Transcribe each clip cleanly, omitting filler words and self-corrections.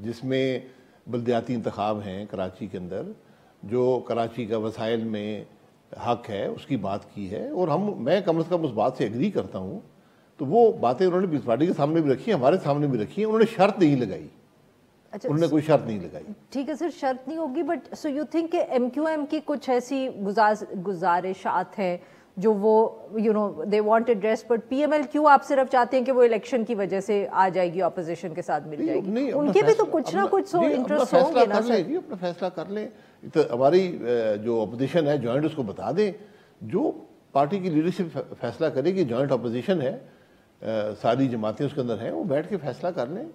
جس میں بلدیاتی انتخاب ہیں کراچی کے اندر، جو کراچی کا وسائل میں حق ہے اس کی بات کی ہے، اور میں کم از کم اس بات سے ایگری کرتا ہوں. تو وہ باتیں انہوں نے پیپلز پارٹی کے سامنے بھی رکھی ہیں، ہمارے سامنے بھی رکھی ہیں. انہوں نے شرط نہیں لگائی. اچھا انہوں نے کوئی شرط نہیں لگائی. ٹھیک ہے سر، شرط نہیں ہوگی، بٹ سو یو تھنک کہ ایم کیو ایم کی کچھ ایسی گزارشات ہیں جو وہ they want address, but P M L کیوں آپ صرف چاہتے ہیں کہ وہ الیکشن کی وجہ سے آ جائے گی، اپوزیشن کے ساتھ مل جائے گی؟ ان کے بھی تو کچھ نہ کچھ انٹرسٹ ہوں گے نا سر. اپنا فیصلہ کر لیں. ہماری جو اپوزیشن ہے جوائنٹ، اس کو بتا دیں. جو پارٹی کی لیڈرشپ فیصلہ کرے کہ جوائنٹ اپوزیشن ہے، ساری جماعتیں اس کے اندر ہیں، وہ بیٹھ کے فیصلہ کر لیں.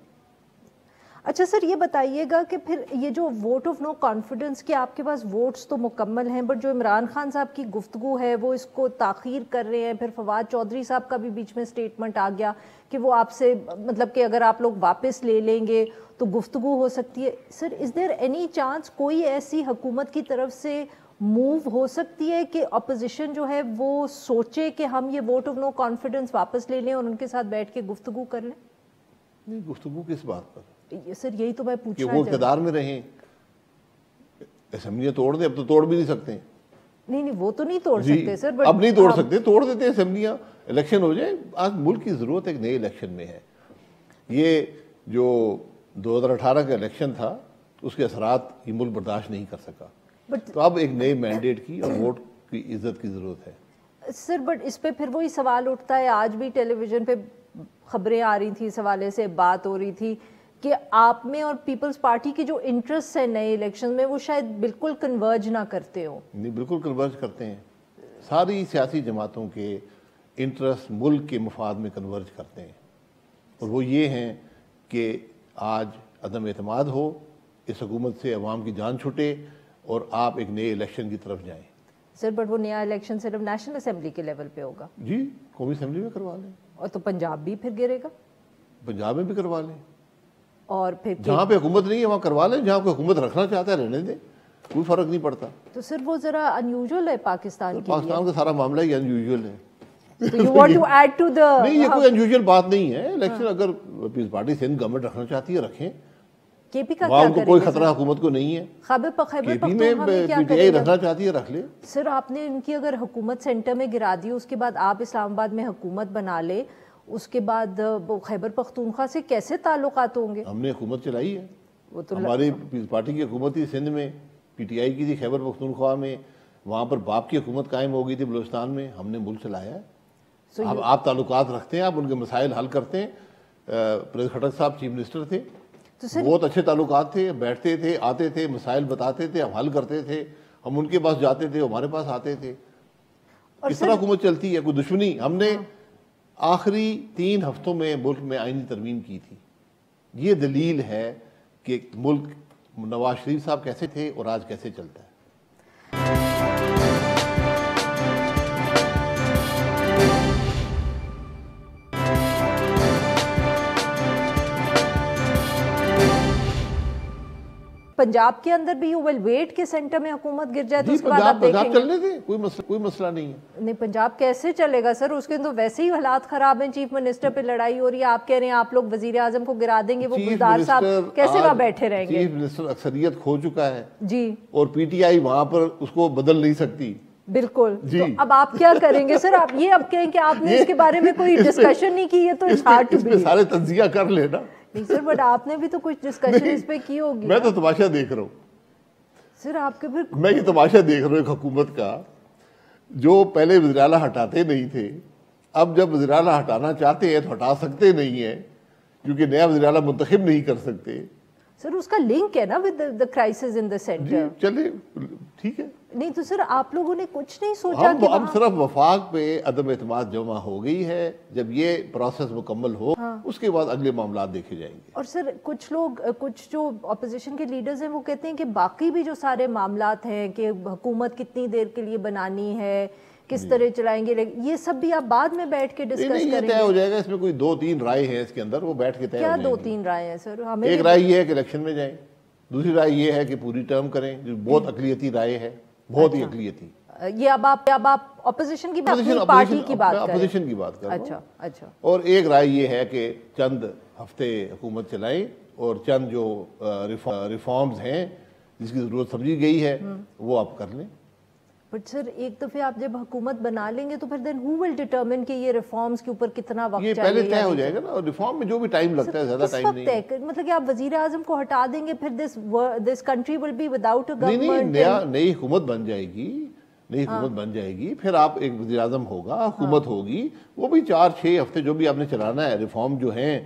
اچھا سر، یہ بتائیے گا کہ پھر یہ جو ووٹ آف نو کانفیڈنس کے آپ کے پاس ووٹس تو مکمل ہیں، بٹ جو عمران خان صاحب کی گفتگو ہے وہ اس کو تاخیر کر رہے ہیں. پھر فواد چودھری صاحب کا بھی بیچ میں سٹیٹمنٹ آ گیا کہ وہ آپ سے مطلب کہ اگر آپ لوگ واپس لے لیں گے تو گفتگو ہو سکتی ہے. سر از دیر اینی چانس کوئی ایسی حکومت کی طرف سے موو ہو سکتی ہے کہ اپوزیشن جو ہے وہ سوچے کہ ہم یہ ووٹ آف نو کانفیڈنس واپس لے لیں اور ان کے ساتھ بیٹھ کے گفتگو کر لیں؟ نہیں، گفتگو کس بات پر؟ سر یہی تو میں پوچھ کہ رہا وہ ہوں. اقتدار میں رہیں، اسمبلیاں توڑ دیں. اب تو توڑ بھی نہیں سکتے. نہیں وہ تو نہیں توڑ سکتے سر، اب نہیں توڑ سکتے، توڑ دیتے اسمبلیاں، الیکشن ہو جائے. آج ملک کی ضرورت ایک نئے الیکشن میں ہے. یہ جو 2018 کا الیکشن تھا اس کے اثرات یہ ملک برداشت نہیں کر سکا. تو اب ایک نئے مینڈیٹ کی اور ووٹ کی عزت کی ضرورت ہے. سر بٹ اس پہ پھر وہی سوال اٹھتا ہے، آج بھی ٹیلی ویژن پہ خبریں آ رہی تھیں، اس حوالے سے بات ہو رہی تھی کہ آپ میں اور پیپلز پارٹی کے جو انٹرسٹ ہیں نئے الیکشن میں وہ شاید بالکل کنورج نہ کرتے ہوں. نہیں، بالکل کنورج کرتے ہیں. ساری سیاسی جماعتوں کے انٹرسٹ ملک کے مفاد میں کنورج کرتے ہیں، اور وہ یہ ہیں کہ آج عدم اعتماد ہو، اس حکومت سے عوام کی جان چھٹے اور آپ ایک نئے الیکشن کی طرف جائیں. سر بٹ وہ نیا الیکشن صرف نیشنل اسمبلی کے لیول پہ ہوگا. جی، قومی اسمبلی میں کروا لیں. اور تو پنجاب بھی پھر گرے گا. پنجاب میں بھی کروا لیں. اور پھر جہاں پہ حکومت نہیں ہے وہاں کروا لیں. جہاں کوئی حکومت رکھنا چاہتا ہے رہنے دیں، کوئی فرق نہیں پڑتا. تو سر وہ ذرا انیوژل ہے پاکستان کے لیے. پاکستان کا سارا معاملہ ہی انیوژل ہے. You want to add to the نہیں، یہ کوئی انیوژل بات نہیں ہے. الیکشن اگر پیپلز پارٹی سندھ گورنمنٹ رکھنا چاہتی ہے رکھیں. کے پی کا وہاں کیا ان کو کوئی خطرہ حکومت کو نہیں ہے. خیبر کے پی میں پختونخوا میں کیا پی ٹی آئی رکھنا چاہتی ہے رکھ لے. سر آپ نے ان کی اگر حکومت سینٹر میں گرا دی، اس کے بعد آپ اسلام آباد میں حکومت بنا لے، اس کے بعد خیبر پختونخوا سے کیسے تعلقات ہوں گے؟ ہم نے حکومت چلائی ہے. وہ تو ہماری پیپلز پارٹی کی حکومت تھی سندھ میں، پی ٹی آئی کی تھی خیبر پختونخوا میں. وہاں پر باپ کی حکومت قائم ہو گئی تھی بلوچستان میں. ہم نے ملک چلایا ہے. اب آپ تعلقات رکھتے ہیں، آپ ان کے مسائل حل کرتے ہیں. پریز خٹک صاحب چیف منسٹر تھے، بہت اچھے تعلقات تھے. بیٹھتے تھے، آتے تھے، مسائل بتاتے تھے، ہم حل کرتے تھے. ہم ان کے پاس جاتے تھے، ہمارے پاس آتے تھے. اس طرح حکومت چلتی ہے. کوئی دشمنی. ہم نے آخری 3 ہفتوں میں ملک میں آئینی ترمیم کی تھی. یہ دلیل ہے کہ ملک نواز شریف صاحب کیسے تھے اور آج کیسے چلتا ہے. پنجاب کے اندر بھی یو ول ویٹ کہ سینٹر میں حکومت گر جائے تو اس کے بعد آپ پنجاب دیکھیں گے. چلنے دیں، کوئی مسئلہ نہیں ہے. نہیں، پنجاب کیسے چلے گا سر؟ اس کے تو ویسے ہی حالات خراب ہیں، چیف منسٹر پہ لڑائی ہو رہی ہے. آپ کہہ رہے ہیں آپ لوگ وزیر اعظم کو گرا دیں گے، وہ گلزار صاحب کیسے وہاں بیٹھے رہیں گے؟ چیف منسٹر اکثریت کھو چکا ہے جی، اور پی ٹی آئی وہاں پر اس کو بدل نہیں سکتی. بالکل. تو اب آپ کیا کریں گے سر؟ آپ یہ اب کہیں کہ آپ نے اس کے بارے میں کوئی ڈسکشن نہیں کی. یہ تو اس پہ سارے تجزیہ کر لینا. نہیں سر، بٹ آپ نے بھی تو کچھ ڈسکشن اس پہ کی ہوگی. میں تو تماشا دیکھ رہا ہوں سر. آپ کے پھر میں یہ تماشا دیکھ رہا ہوں ایک حکومت کا جو پہلے وزیر اعلیٰ ہٹاتے نہیں تھے، اب جب وزیر اعلیٰ ہٹانا چاہتے ہیں تو ہٹا سکتے نہیں ہیں کیونکہ نیا وزیر اعلیٰ منتخب نہیں کر سکتے. سر اس کا لنک ہے نا with the crisis in the centre. چلے ٹھیک ہے. نہیں تو سر آپ لوگوں نے کچھ نہیں سوچا کہ ہم صرف وفاق پہ عدم اعتماد جمع ہو گئی ہے. جب یہ پروسیس مکمل ہو اس کے بعد اگلے معاملات دیکھے جائیں گے. اور سر کچھ لوگ، کچھ جو اپوزیشن کے لیڈرز ہیں وہ کہتے ہیں کہ باقی بھی جو سارے معاملات ہیں کہ حکومت کتنی دیر کے لیے بنانی ہے، کس طرح چلائیں گے، یہ سب بھی آپ بعد میں بیٹھ کے ڈسکس کریں گے. طے ہو جائے گا. اس میں کوئی 2-3 رائے ہیں اس کے اندر، وہ بیٹھ کے طے ہو کیا جائیں گے. 2-3 رائے ہیں سر؟ ہمیں ایک رائے یہ ہے کہ الیکشن میں جائیں. دوسری رائے یہ ہے کہ پوری ٹرم کریں، جو بہت اقلیتی رائے ہے، بہت ہی اقلیتی. یہ اب آپ اپوزیشن کی پارٹی کی بات کریں. اپوزیشن کی بات کر رہا ہوں. اچھا. اور ایک رائے یہ ہے کہ چند ہفتے حکومت چلائیں اور چند جو ریفارمز ہیں جس کی ضرورت سمجھی گئی ہے وہ آپ کر لیں. بٹ سر ایک دفعہ آپ جب حکومت بنا لیں گے تو پھر دین who will determine کہ یہ ریفارمز کے اوپر کتنا وقت یہ پہلے طے ہو جائے گا نا, اور ریفارم میں جو بھی ٹائم لگتا ہے زیادہ ٹائم نہیں ہے. مطلب کہ آپ وزیر اعظم کو ہٹا دیں گے پھر this country will be without a نہیں, government. نئی حکومت بن جائے گی, نئی حکومت بن جائے گی, پھر آپ ایک وزیر اعظم ہوگا, حکومت ہوگی, وہ بھی 4-6 ہفتے جو بھی آپ نے چلانا ہے ریفارم جو ہیں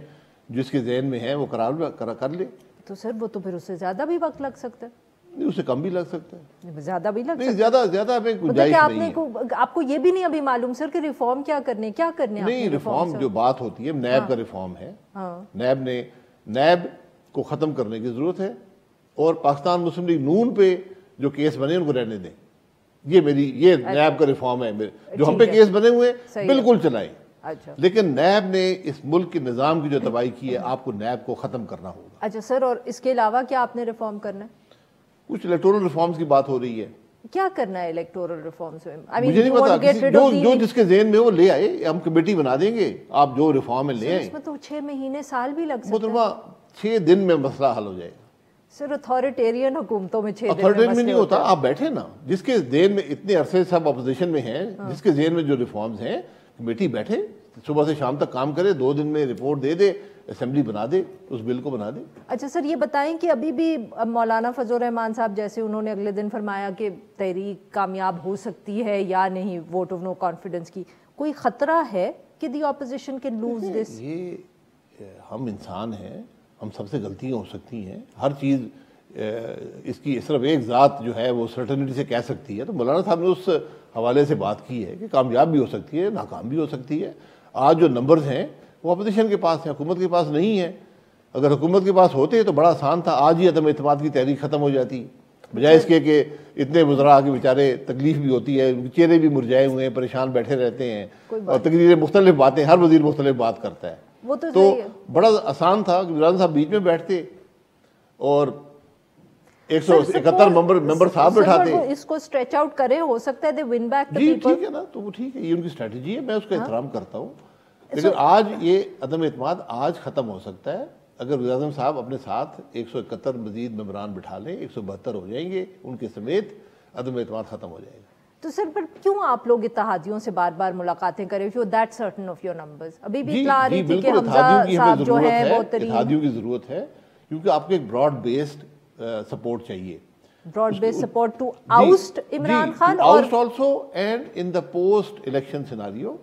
جس کے ذہن میں ہیں وہ کر لے. تو سر وہ تو پھر اس سے زیادہ بھی وقت لگ سکتا ہے. نہیں, اس سے کم بھی لگ سکتا ہے, زیادہ بھی لگ نہیں زیادہ ہمیں گنجائش نہیں ہے. آپ کو یہ بھی نہیں ابھی معلوم سر کہ ریفارم کیا کرنے نہیں, ریفارم جو بات ہوتی ہے نیب کا ریفارم ہے, نیب کو ختم کرنے کی ضرورت ہے, اور پاکستان مسلم لیگ نون پہ جو کیس بنے ان کو رہنے دیں. یہ نیب کا ریفارم ہے, جو ہم پہ کیس بنے ہوئے بالکل چلائیں. لیکن نیب نے اس ملک کے نظام کی جو تباہی کی ہے, آپ کو نیب کو ختم کرنا ہوگا. اچھا سر, اور اس کے علاوہ کیا آپ نے ریفارم کرنا ہے؟ کچھ الیکٹورل ریفارمز کی بات ہو رہی ہے. کیا کرنا ہے الیکٹورل ریفارمز میں؟ مجھے نہیں پتا, جو جس کے ذہن میں وہ لے آئے, ہم کمیٹی بنا دیں گے, آپ جو ریفارم لے آئیں. اس میں تو 6 مہینے سال بھی لگ سکتے ہیں. 6 دن میں مسئلہ حل ہو جائے گا. سر اتھارٹیرین حکومتوں میں 6 دن اتھارٹیرین میں نہیں ہوتا, آپ بیٹھے نا, جس کے ذہن میں اتنے عرصے سے آپ اپوزیشن میں ہیں, جس کے ذہن میں جو ریفارمز ہیں, کمیٹی بیٹھے صبح سے شام تک کام کرے, 2 دن میں رپورٹ دے دے, اسمبلی بنا دے, اس بل کو بنا دے. اچھا سر یہ بتائیں کہ ابھی بھی مولانا فضل الرحمان صاحب جیسے انہوں نے اگلے دن فرمایا کہ تحریک کامیاب ہو سکتی ہے یا نہیں ووٹ آف نو کانفیڈنس کی, کوئی خطرہ ہے کہ دی اپوزیشن کین لوز دس؟ یہ ہم انسان ہیں, ہم سب سے غلطیاں ہو سکتی ہیں, ہر چیز اس کی صرف ایک ذات جو ہے وہ سرٹنٹی سے کہہ سکتی ہے. تو مولانا صاحب نے اس حوالے سے بات کی ہے کہ کامیاب بھی ہو سکتی ہے, ناکام بھی ہو سکتی ہے. آج جو نمبرز ہیں وہ اپوزیشن کے پاس ہیں, حکومت کے پاس نہیں ہے. اگر حکومت کے پاس ہوتے تو بڑا آسان تھا, آج ہی عدم اعتماد کی تحریک ختم ہو جاتی, بجائے اس کے کہ اتنے وزراء کے بیچارے تکلیف بھی ہوتی ہے, ان کے چہرے بھی مرجھائے ہوئے ہیں, پریشان بیٹھے رہتے ہیں, اور تقریریں مختلف باتیں, ہر وزیر مختلف بات کرتا ہے. تو بڑا آسان تھا کہ وزیر صاحب بیچ میں بیٹھتے اور 171 ممبر صاحب بٹھاتے. اس کو اسٹریچ آؤٹ کرے, ہو سکتا ہے دے ون بیک دی پیپل. ٹھیک ہے نا, تو وہ ٹھیک ہے, یہ ان کی اسٹریٹجی ہے, میں اس کا احترام کرتا ہوں. لیکن آج یہ عدم اعتماد آج ختم ہو سکتا ہے اگر وزیر اعظم صاحب اپنے ساتھ 171 مزید ممبران بٹھا لیں, 172 ہو جائیں گے, ان کے سمیت عدم اعتماد ختم ہو جائے گا. تو سر پر کیوں آپ لوگ اتحادیوں سے بار بار ملاقاتیں کریں if you're that certain of your numbers؟ ابھی بھی اطلاع آ رہی تھی کہ حمزہ صاحب جو ہے وہ اتحادیوں کی ضرورت ہے, کیونکہ آپ کو ایک براڈ بیسڈ سپورٹ چاہیے. Broad based support to oust Imran Khan, اور also and in the post election scenario,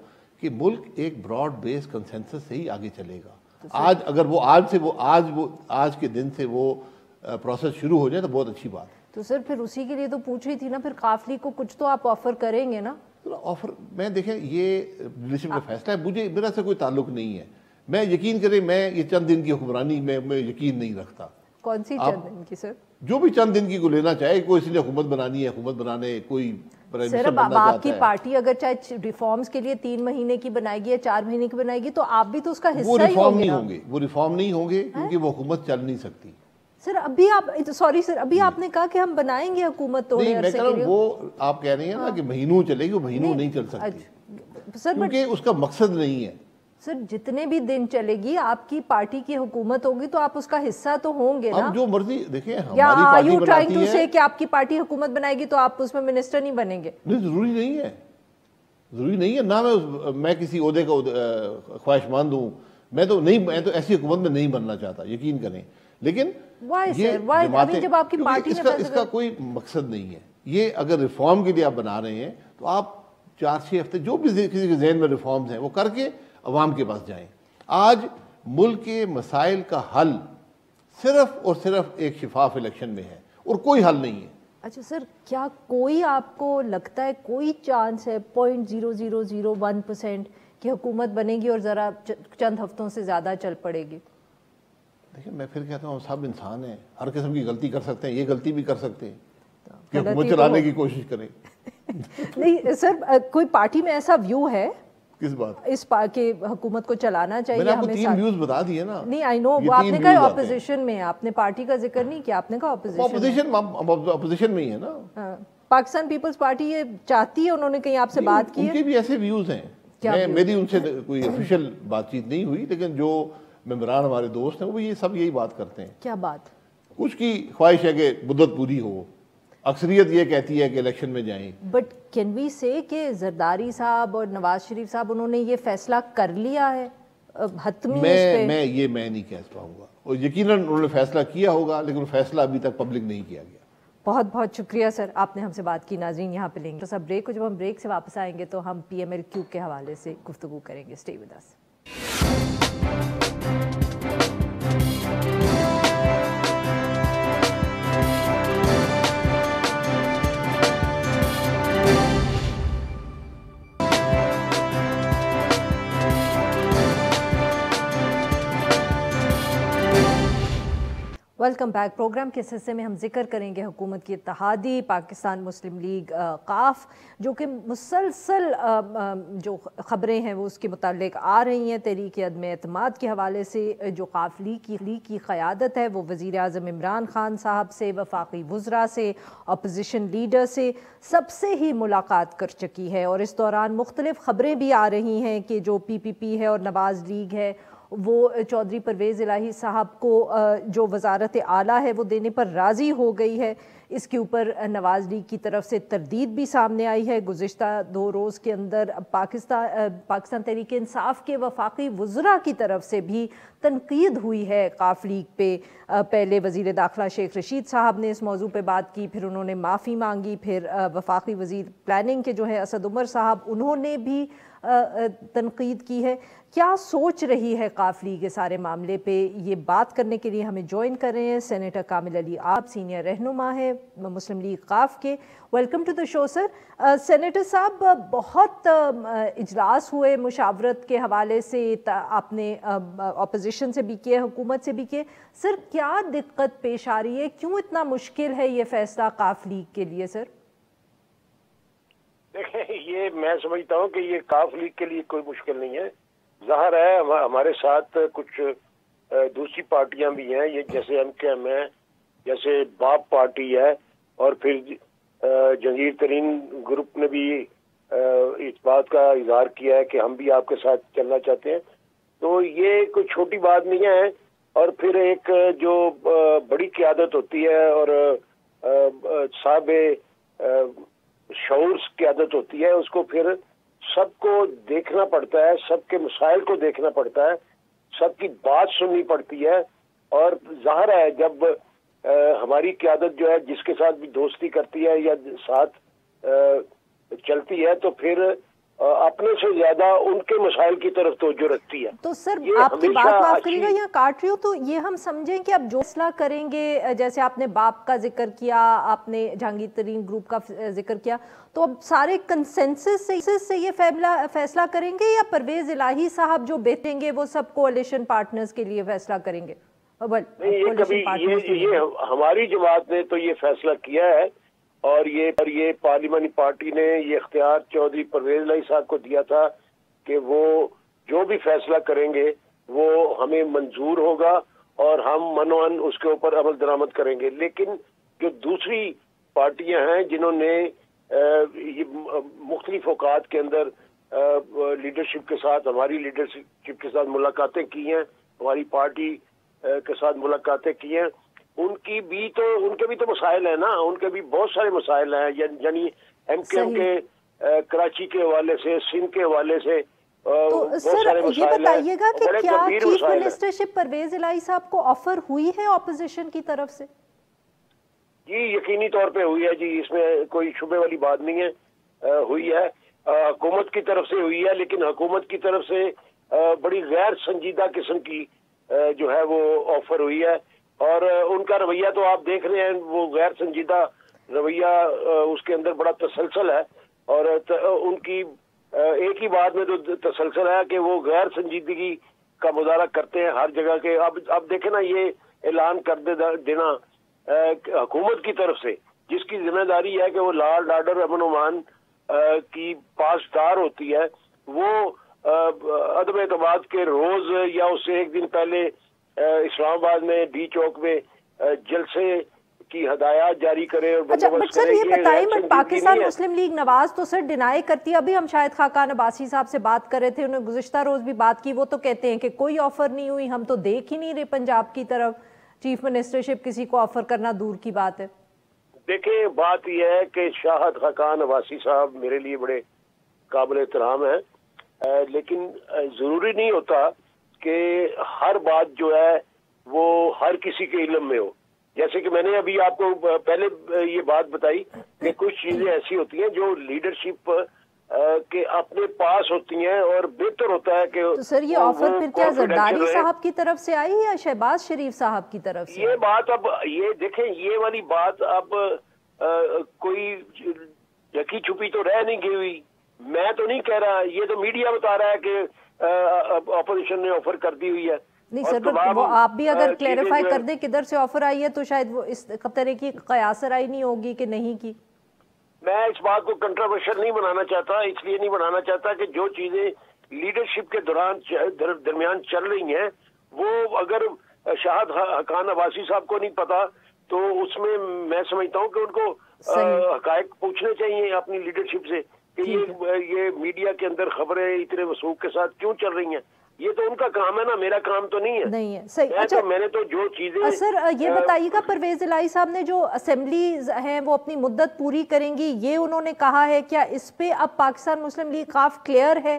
کہ ملک ایک براڈ بیس کنسنسس سے ہی آگے چلے گا. آج اگر وہ آج کے دن سے وہ پروسیس شروع ہو جائے تو بہت اچھی بات ہے. تو سر پھر اسی کے لیے تو پوچھ رہی تھی نا, پھر قافلی کو کچھ تو آپ آفر کریں گے نا؟ آفر میں دیکھیں یہ لیڈرشپ کا فیصلہ ہے, مجھے میرا سے کوئی تعلق نہیں ہے. میں یقین کریں, میں یہ چند دن کی حکمرانی میں یقین نہیں رکھتا. کون سی چند دن کی سر؟ جو بھی چند دن کی کو لینا چاہے, کوئی اس لیے حکومت بنانی ہے, حکومت بنانے کوئی سر اب آپ کی پارٹی اگر چاہے ریفارمز کے لیے 3 مہینے کی بنائے گی یا 4 مہینے کی بنائے گی تو آپ بھی تو اس کا حصہ ہی ہوں گے. وہ ریفارم نہیں ہوں گے کیونکہ وہ حکومت چل نہیں سکتی. سر ابھی آپ نے کہا کہ ہم بنائیں گے حکومت توڑے عرصے کے لیے. وہ آپ کہہ رہی ہیں نا کہ مہینوں چلے گی, وہ مہینوں نہیں چل سکتی کیونکہ اس کا مقصد نہیں ہے. سر جتنے بھی دن چلے گی آپ کی پارٹی کی حکومت ہوگی تو آپ اس کا حصہ تو ہوں گے نا. اب جو مرضی دیکھیں, یا are you trying to say کہ آپ کی پارٹی حکومت بنائے گی تو آپ اس میں منسٹر نہیں بنیں گے؟ نہیں, ضروری نہیں ہے. نہ میں کسی عہدے کا خواہش مند ہوں, میں تو ایسی حکومت میں نہیں بننا چاہتا, یقین کریں. لیکن جب آپ کی پارٹی اس کا کوئی مقصد نہیں ہے. یہ اگر ریفارم کے لیے آپ بنا رہے ہیں تو آپ 4-6 ہفتے جو بھی کسی کے ذہن میں ریفارمز ہیں وہ کر کے عوام کے پاس جائیں. آج ملک کے مسائل کا حل صرف اور صرف ایک شفاف الیکشن میں ہے, اور کوئی حل نہیں ہے. اچھا سر, کیا کوئی آپ کو لگتا ہے کوئی چانس ہے 0.0001% کہ حکومت بنے گی اور ذرا چند ہفتوں سے زیادہ چل پڑے گی؟ دیکھیں, میں پھر کہتا ہوں, سب انسان ہیں, ہر قسم کی غلطی کر سکتے ہیں, یہ غلطی بھی کر سکتے ہیں کہ حکومت چلانے کی کوشش کریں. نہیں سر, کوئی پارٹی میں ایسا ویو ہے کس بات اس کہ حکومت کو چلانا چاہیے؟ میں نے آپ کو 3 ویوز بتا دیے نا. نہیں آئی نو, وہ آپ نے کہا اپوزیشن میں, آپ نے پارٹی کا ذکر نہیں کیا, آپ نے کہا اپوزیشن میں ہی ہے نا. پاکستان پیپلز پارٹی یہ چاہتی ہے, انہوں نے کہیں آپ سے بات کی ہے؟ ان کے بھی ایسے ویوز ہیں. میری ان سے کوئی آفیشیل بات چیت نہیں ہوئی, لیکن جو ممبران ہمارے دوست ہیں وہ یہ سب یہی بات کرتے ہیں. کیا بات؟ کچھ کی خواہش ہے کہ مدت پوری ہو, اکثریت یہ کہتی ہے کہ الیکشن میں جائیں. بٹ کین وی سے کہ زرداری صاحب اور نواز شریف صاحب انہوں نے یہ فیصلہ کر لیا ہے حتمی؟ میں نہیں کہہ پاؤں گا, اور یقیناً انہوں نے فیصلہ کیا ہوگا لیکن فیصلہ ابھی تک پبلک نہیں کیا گیا. بہت بہت شکریہ سر, آپ نے ہم سے بات کی. ناظرین یہاں پہ لیں گے تو سب بریک کو, جب ہم بریک سے واپس آئیں گے تو ہم پی ایم ایل کیو کے حوالے سے گفتگو کریں گے. Stay with us. Welcome back. Programme کے اس حصے میں ہم ذکر کریں گے حکومت کی اتحادی پاکستان مسلم لیگ قاف, جو کہ مسلسل جو خبریں ہیں وہ اس کے متعلق آ رہی ہیں. تحریک عدم اعتماد کے حوالے سے جو قاف لیگ کی قیادت ہے وہ وزیر اعظم عمران خان صاحب سے, وفاقی وزراء سے, اپوزیشن لیڈر سے سب سے ہی ملاقات کر چکی ہے. اور اس دوران مختلف خبریں بھی آ رہی ہیں کہ جو پی پی پی ہے اور نواز لیگ ہے وہ چودھری پرویز الہی صاحب کو جو وزارت اعلیٰ ہے وہ دینے پر راضی ہو گئی ہے. اس کے اوپر نواز لیگ کی طرف سے تردید بھی سامنے آئی ہے. گزشتہ 2 روز کے اندر پاکستان تحریک انصاف کے وفاقی وزراء کی طرف سے بھی تنقید ہوئی ہے قاف لیگ پہ. پہلے وزیر داخلہ شیخ رشید صاحب نے اس موضوع پہ بات کی, پھر انہوں نے معافی مانگی, پھر وفاقی وزیر پلاننگ کے جو ہے اسد عمر صاحب انہوں نے بھی تنقید کی ہے. کیا سوچ رہی ہے قاف لیگ کے سارے معاملے پہ؟ یہ بات کرنے کے لیے ہمیں جوائن کر رہے ہیں سینیٹر کامل علی آپ, سینئر رہنما ہے مسلم لیگ قاف کے. Welcome to the show sir. Senator صاحب, بہت اجلاس ہوئے مشاورت کے حوالے سے, آپ نے اپوزیشن سے بھی کیے, حکومت سے بھی کیے. سر کیا دقت پیش آ رہی ہے, کیوں اتنا مشکل ہے یہ فیصلہ قاف لیگ کے لیے؟ سر دیکھیں, یہ میں سمجھتا ہوں کہ یہ قاف لیگ کے لیے کوئی مشکل نہیں ہے. ظاہر ہے ہمارے ساتھ کچھ دوسری پارٹیاں بھی ہیں, یہ جیسے ایم کے ایم ہے, جیسے باپ پارٹی ہے, اور پھر جنگیر ترین گروپ نے بھی اس بات کا اظہار کیا ہے کہ ہم بھی آپ کے ساتھ چلنا چاہتے ہیں. تو یہ کوئی چھوٹی بات نہیں ہے. اور پھر ایک جو بڑی قیادت ہوتی ہے اور صاحب شعور قیادت ہوتی ہے, اس کو پھر سب کو دیکھنا پڑتا ہے, سب کے مسائل کو دیکھنا پڑتا ہے, سب کی بات سننی پڑتی ہے. اور ظاہر ہے جب ہماری قیادت جو ہے جس کے ساتھ بھی دوستی کرتی ہے یا ساتھ چلتی ہے تو پھر اپنے سے زیادہ ان کے مسائل کی طرف توجہ رکھتی ہے. تو سر آپ کی بات معاف کریے گا یہاں کاٹ رہی ہوں, تو یہ ہم سمجھیں کہ اب جو فیصلہ کریں گے, جیسے آپ نے باپ کا ذکر کیا, آپ نے جہانگیر ترین گروپ کا ذکر کیا, تو اب سارے کنسنسس سے یہ فیصلہ کریں گے یا پرویز الہی صاحب جو بیٹھیں گے وہ سب کوalition پارٹنرز کے لیے فیصلہ کریں گے؟ یہ ہماری جماعت نے تو یہ فیصلہ کیا ہے, اور یہ پارلیمانی پارٹی نے یہ اختیار چودھری پرویز الہی صاحب کو دیا تھا کہ وہ جو بھی فیصلہ کریں گے وہ ہمیں منظور ہوگا اور ہم منوان اس کے اوپر عمل درآمد کریں گے. لیکن جو دوسری پارٹیاں ہیں جنہوں نے مختلف اوقات کے اندر لیڈرشپ کے ساتھ, ہماری لیڈرشپ کے ساتھ ملاقاتیں کی ہیں, ہماری پارٹی کے ساتھ ملاقاتیں کی ہیں, ان کے بھی تو مسائل ہیں نا, ان کے بھی بہت سارے مسائل ہیں. یعنی ایم کے ایم کے کراچی کے حوالے سے, سندھ کے حوالے سے تو سر یہ بتائیے گا کہ کیا چیف منسٹرشپ پرویز الہی صاحب کو آفر ہوئی ہے اپوزیشن کی طرف سے؟ جی یقینی طور پہ ہوئی ہے جی, اس میں کوئی شبے والی بات نہیں ہے, ہوئی ہے. حکومت کی طرف سے ہوئی ہے, لیکن حکومت کی طرف سے بڑی غیر سنجیدہ قسم کی جو ہے وہ آفر ہوئی ہے. اور ان کا رویہ تو آپ دیکھ رہے ہیں, وہ غیر سنجیدہ رویہ اس کے اندر بڑا تسلسل ہے, اور ان کی ایک ہی بات میں تو تسلسل ہے کہ وہ غیر سنجیدگی کا مظاہرہ کرتے ہیں ہر جگہ کے. اب دیکھیں نا, یہ اعلان کر دینا حکومت کی طرف سے, جس کی ذمہ داری ہے کہ وہ لا اینڈ آرڈر, امن و امان کی پاسدار ہوتی ہے, وہ عدم اعتماد کے روز یا اس سے ایک دن پہلے اسلام آباد میں ڈی چوک میں جلسے کی ہدایات جاری کرے اور اچھا بندوبست سر کرے. یہ بتائیں غیر بٹ سنجیدگی پاکستان نہیں ہے. مسلم لیگ نواز تو سر ڈینائی کرتی ہے. ابھی ہم شاید خاقان عباسی صاحب سے بات کر رہے تھے, انہوں نے گزشتہ روز بھی بات کی, وہ تو کہتے ہیں کہ کوئی آفر نہیں ہوئی, ہم تو دیکھ ہی نہیں رہے پنجاب کی طرف چیف منسٹرشپ کسی کو آفر کرنا دور کی بات ہے. دیکھیں بات یہ ہے کہ شاہد خاقان عباسی صاحب میرے لیے بڑے قابل احترام ہیں, لیکن ضروری نہیں ہوتا کہ ہر بات جو ہے وہ ہر کسی کے علم میں ہو. جیسے کہ میں نے ابھی آپ کو پہلے یہ بات بتائی کہ کچھ چیزیں ایسی ہوتی ہیں جو لیڈرشپ کے اپنے پاس ہوتی ہیں اور بہتر ہوتا ہے کہ تو سر یہ آفر پھر کیا زرداری صاحب کی طرف سے آئی یا شہباز شریف صاحب کی طرف سے؟ یہ بات اب یہ دیکھیں, یہ والی بات اب کوئی ڈھکی چھپی تو رہ نہیں گئی ہوئی. میں تو نہیں کہہ رہا, یہ تو میڈیا بتا رہا ہے کہ اپوزیشن نے آفر کر دی ہوئی ہے. نہیں سر, وہ آپ بھی اگر کلیریفائی کر دیں کدھر سے آفر آئی ہے تو شاید وہ اس طرح کی قیاس رائے نہیں ہوگی کہ نہیں کی. میں اس بات کو کنٹروورشل نہیں بنانا چاہتا, اس لیے نہیں بنانا چاہتا کہ جو چیزیں لیڈرشپ کے درمیان چل رہی ہیں وہ اگر شاہد خاقان عباسی صاحب کو نہیں پتا تو اس میں سمجھتا ہوں کہ ان کو حقائق پوچھنے چاہیے اپنی لیڈرشپ سے کہ یہ میڈیا کے اندر خبریں اتنے وثوق کے ساتھ کیوں چل رہی ہیں. یہ تو ان کا کام ہے نا, میرا کام تو نہیں ہے. نہیں ہے صحیح. اچھا میں نے تو جو چیزیں سر یہ بتائیے گا, پرویز الہی صاحب نے جو اسمبلیز ہیں وہ اپنی مدت پوری کریں گی, یہ انہوں نے کہا ہے, کیا اس پہ اب پاکستان مسلم لیگ کافی کلیئر ہے؟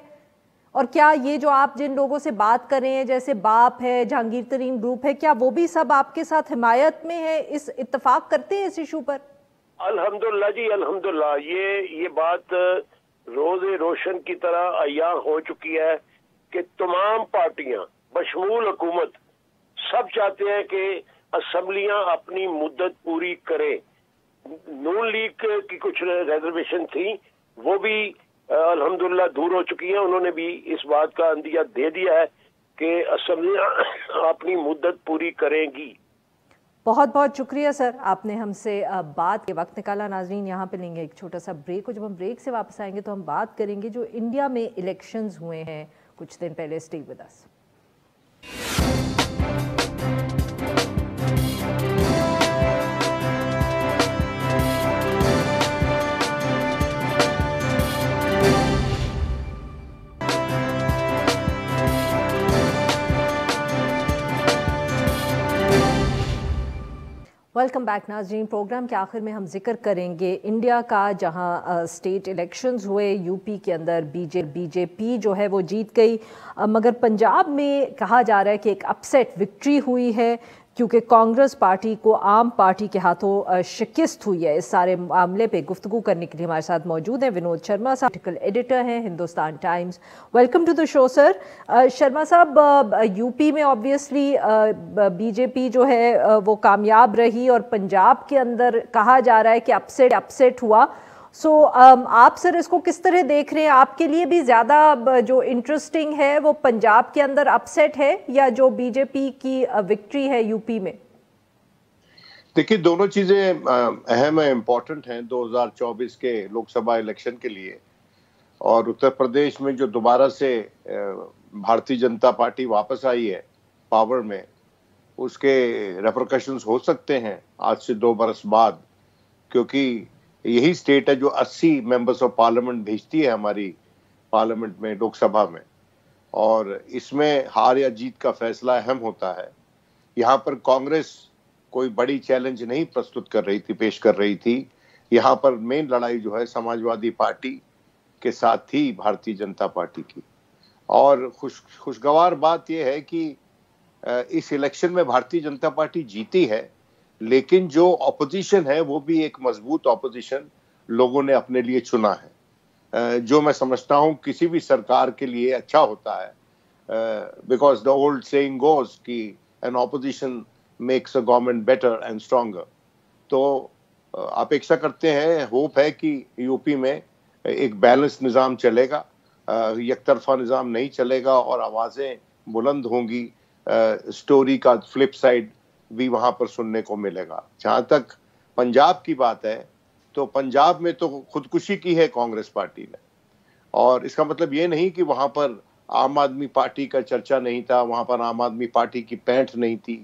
اور کیا یہ جو آپ جن لوگوں سے بات کر رہے ہیں جیسے باپ ہے, جہانگیر ترین گروپ ہے, کیا وہ بھی سب آپ کے ساتھ حمایت میں ہے, اس اتفاق کرتے ہیں اس ایشو پر؟ الحمدللہ جی الحمدللہ, یہ بات روز روشن کی طرح عیاں ہو چکی ہے کہ تمام پارٹیاں بشمول حکومت سب چاہتے ہیں کہ اسمبلیاں اپنی مدت پوری کریں. نون لیگ کی کچھ ریزرویشن تھی وہ بھی الحمدللہ دور ہو چکی ہیں. انہوں نے بھی اس بات کا اندیہ دے دیا ہے کہ اسمبلیاں اپنی مدت پوری کریں گی. بہت بہت شکریہ سر, آپ نے ہم سے بات کے وقت نکالا. ناظرین یہاں پہ لیں گے ایک چھوٹا سا بریک, اور جب ہم بریک سے واپس آئیں گے تو ہم بات کریں گے جو انڈیا میں الیکشنز ہوئے ہیں کچھ دن پہلے. Stay with us. Welcome back ناظرین. پروگرام کے آخر میں ہم ذکر کریں گے انڈیا کا, جہاں اسٹیٹ الیکشنز ہوئے. یو پی کے اندر بی جے پی جو ہے وہ جیت گئی, مگر پنجاب میں کہا جا رہا ہے کہ ایک اپسیٹ وکٹری ہوئی ہے کیونکہ کانگریس پارٹی کو عام پارٹی کے ہاتھوں شکست ہوئی ہے. اس سارے معاملے پہ گفتگو کرنے کے لیے ہمارے ساتھ موجود ہیں ونود شرما صاحب, آرٹیکل ایڈیٹر ہیں Hindustan Times. Welcome to the show sir. Sharma صاحب, یو پی میں آبویسلی بی جے پی جو ہے وہ کامیاب رہی اور پنجاب کے اندر کہا جا رہا ہے کہ اپسیٹ ہوا. سو آپ سر اس کو کس طرح دیکھ رہے ہیں؟ آپ کے لیے بھی زیادہ جو انٹرسٹنگ ہے وہ پنجاب کے اندر اپسیٹ ہے یا جو بی جے پی کی وکٹری ہے یو پی میں؟ دیکھیے دونوں چیزیں اہم ہیں, امپورٹنٹ ہیں 2024 کے لوک سبھا الیکشن کے لیے. اور اتر پردیش میں جو دوبارہ سے بھارتی جنتا پارٹی واپس آئی ہے پاور میں, اس کے ریپرکشنز ہو سکتے ہیں آج سے 2 برس بعد, کیونکہ یہی سٹیٹ ہے جو 80 ممبرز آف پارلیمنٹ بھیجتی ہے ہماری پارلیمنٹ میں, لوک سبھا میں, اور اس میں ہار یا جیت کا فیصلہ اہم ہوتا ہے. یہاں پر کانگریس کوئی بڑی چیلنج نہیں پرستت کر رہی تھی, پیش کر رہی تھی. یہاں پر مین لڑائی جو ہے سماجوادی پارٹی کے ساتھ تھی, بھارتی جنتا پارٹی کی. اور خوشگوار بات یہ ہے کہ اس الیکشن میں بھارتی جنتا پارٹی جیتی ہے, لیکن جو اپوزیشن ہے وہ بھی ایک مضبوط اپوزیشن لوگوں نے اپنے لیے چنا ہے, جو میں سمجھتا ہوں کسی بھی سرکار کے لیے اچھا ہوتا ہے. Because the old saying goes کہ an opposition makes a government better and stronger. تو اپیکشا کرتے ہیں, ہوپ ہے کہ یو پی میں ایک بیلنس نظام چلے گا, یک طرفہ نظام نہیں چلے گا, اور آوازیں بلند ہوں گی. سٹوری کا فلپ سائڈ بھی وہاں پر سننے کو ملے گا. جہاں تک پنجاب کی بات ہے تو پنجاب میں تو خودکشی کی ہے کانگریس پارٹی نے, اور اس کا مطلب یہ نہیں کہ وہاں پر عام آدمی پارٹی کا چرچا نہیں تھا, وہاں پر عام آدمی پارٹی کی پینٹھ نہیں تھی.